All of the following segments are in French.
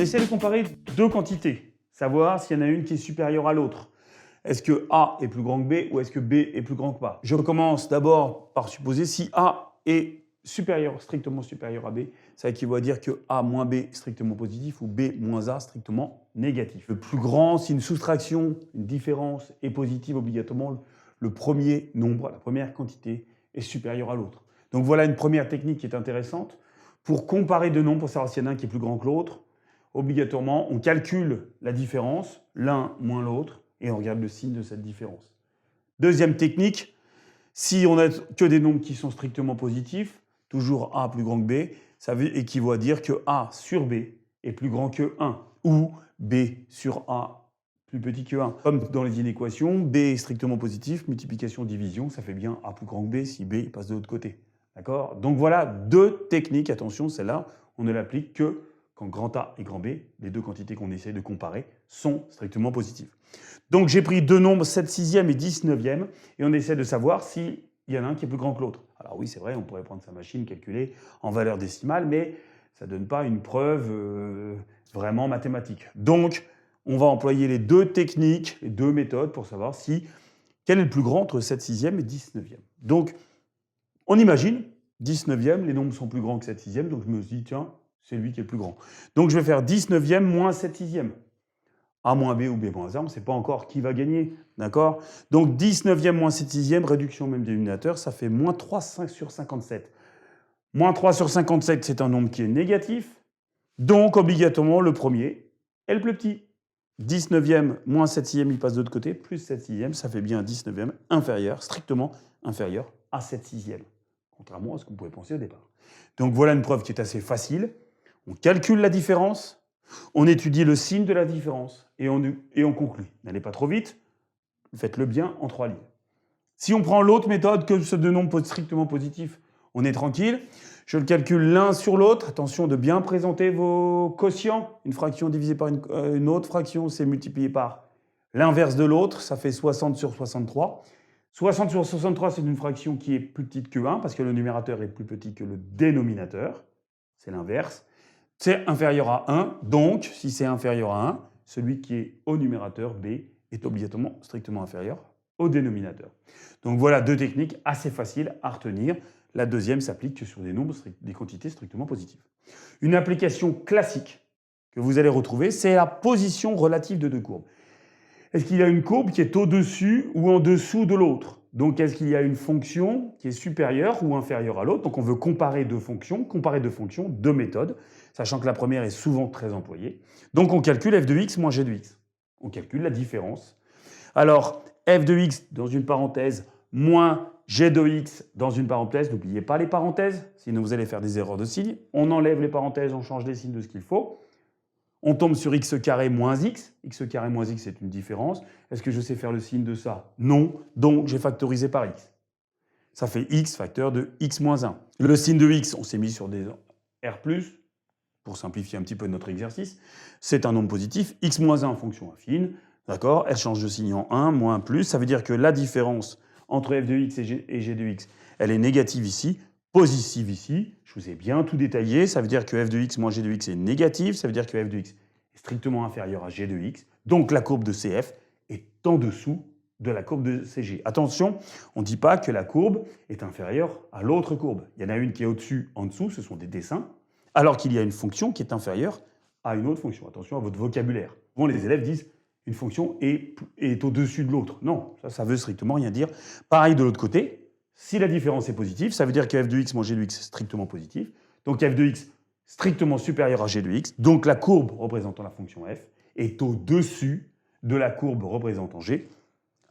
essaie de comparer deux quantités, savoir s'il y en a une qui est supérieure à l'autre. Est-ce que A est plus grand que B ou est-ce que B est plus grand que A? Je recommence d'abord par supposer si A est supérieur, strictement supérieur à B, ça équivaut à dire que A moins B est strictement positif ou B moins A strictement négatif. Le plus grand, si une soustraction, une différence est positive, obligatoirement, le premier nombre, la première quantité, est supérieur à l'autre. Donc voilà une première technique qui est intéressante. Pour comparer deux nombres, pour savoir s'il y en a un qui est plus grand que l'autre, obligatoirement, on calcule la différence, l'un moins l'autre, et on regarde le signe de cette différence. Deuxième technique, si on n'a que des nombres qui sont strictement positifs, toujours A plus grand que B, ça équivaut à dire que A sur B est plus grand que 1, ou B sur A plus petit que 1. Comme dans les inéquations, B est strictement positif, multiplication, division, ça fait bien A plus grand que B si B passe de l'autre côté. D'accord? Donc voilà deux techniques, attention, celle-là, on ne l'applique que quand grand A et grand B, les deux quantités qu'on essaie de comparer, sont strictement positives. Donc j'ai pris deux nombres, 7 sixièmes et 10 neuvièmes, et on essaie de savoir s'il y en a un qui est plus grand que l'autre. Alors oui, c'est vrai, on pourrait prendre sa machine, calculer en valeur décimale, mais ça ne donne pas une preuve vraiment mathématique. Donc, on va employer les deux techniques, les deux méthodes pour savoir quel est le plus grand entre 7 sixièmes et 10 neuvièmes. Donc, on imagine, 10 neuvièmes, les nombres sont plus grands que 7 sixièmes, donc je me dis, tiens, c'est lui qui est le plus grand. Donc je vais faire 10 neuvièmes moins 7 sixièmes. A moins B ou B moins A, on ne sait pas encore qui va gagner, d'accord? Donc 10 neuvièmes moins 7 sixièmes, réduction même dénominateur, ça fait moins 3 sur 57. Moins 3 sur 57, c'est un nombre qui est négatif, donc obligatoirement le premier est le plus petit. 10 neuvièmes moins 7 sixièmes, il passe de l'autre côté, plus 7 sixièmes, ça fait bien un 10 neuvièmes inférieur, strictement inférieur à 7 sixièmes, contrairement à ce que vous pouvez penser au départ. Donc voilà une preuve qui est assez facile. On calcule la différence, on étudie le signe de la différence et on conclut. N'allez pas trop vite, faites-le bien en 3 lignes. Si on prend l'autre méthode que ce deux nombres strictement positifs, on est tranquille. Je le calcule l'un sur l'autre. Attention de bien présenter vos quotients. Une fraction divisée par une autre fraction, c'est multiplié par l'inverse de l'autre. Ça fait 60 sur 63. 60 sur 63, c'est une fraction qui est plus petite que 1 parce que le numérateur est plus petit que le dénominateur. C'est l'inverse. C'est inférieur à 1. Donc, si c'est inférieur à 1, celui qui est au numérateur, B, est obligatoirement strictement inférieur au dénominateur. Donc voilà deux techniques assez faciles à retenir. La deuxième s'applique que sur des nombres, des quantités strictement positives. Une application classique que vous allez retrouver, c'est la position relative de deux courbes. Est-ce qu'il y a une courbe qui est au-dessus ou en dessous de l'autre? Donc est-ce qu'il y a une fonction qui est supérieure ou inférieure à l'autre? Donc on veut comparer deux fonctions, deux méthodes, sachant que la première est souvent très employée. Donc on calcule f de x moins g de x. On calcule la différence. Alors, f de x dans une parenthèse moins g de x dans une parenthèse. N'oubliez pas les parenthèses, sinon vous allez faire des erreurs de signes. On enlève les parenthèses, on change les signes de ce qu'il faut. On tombe sur x carré moins x. X carré moins x, c'est une différence. Est-ce que je sais faire le signe de ça? Non. Donc, j'ai factorisé par x. Ça fait x facteur de x moins 1. Le signe de x, on s'est mis sur des R+, pour simplifier un petit peu notre exercice. C'est un nombre positif. X moins 1, fonction affine. D'accord? Elle change de signe en 1, moins plus. Ça veut dire que la différence entre f de x et g de x, elle est négative ici, positive ici. Je vous ai bien tout détaillé. Ça veut dire que f de x moins g de x est négatif. Ça veut dire que f de x est strictement inférieur à g de x. Donc la courbe de CF est en dessous de la courbe de CG. Attention, on ne dit pas que la courbe est inférieure à l'autre courbe. Il y en a une qui est au-dessus, en dessous, ce sont des dessins, alors qu'il y a une fonction qui est inférieure à une autre fonction. Attention à votre vocabulaire. Bon, les élèves disent une fonction est au-dessus de l'autre. Non, ça veut strictement rien dire. Pareil de l'autre côté, si la différence est positive, ça veut dire que f de x moins g de x est strictement positif. Donc f de x strictement supérieur à g de x. Donc la courbe représentant la fonction f est au-dessus de la courbe représentant g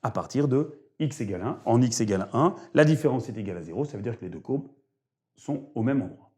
à partir de x égale 1. En x égale 1, la différence est égale à 0. Ça veut dire que les deux courbes sont au même endroit.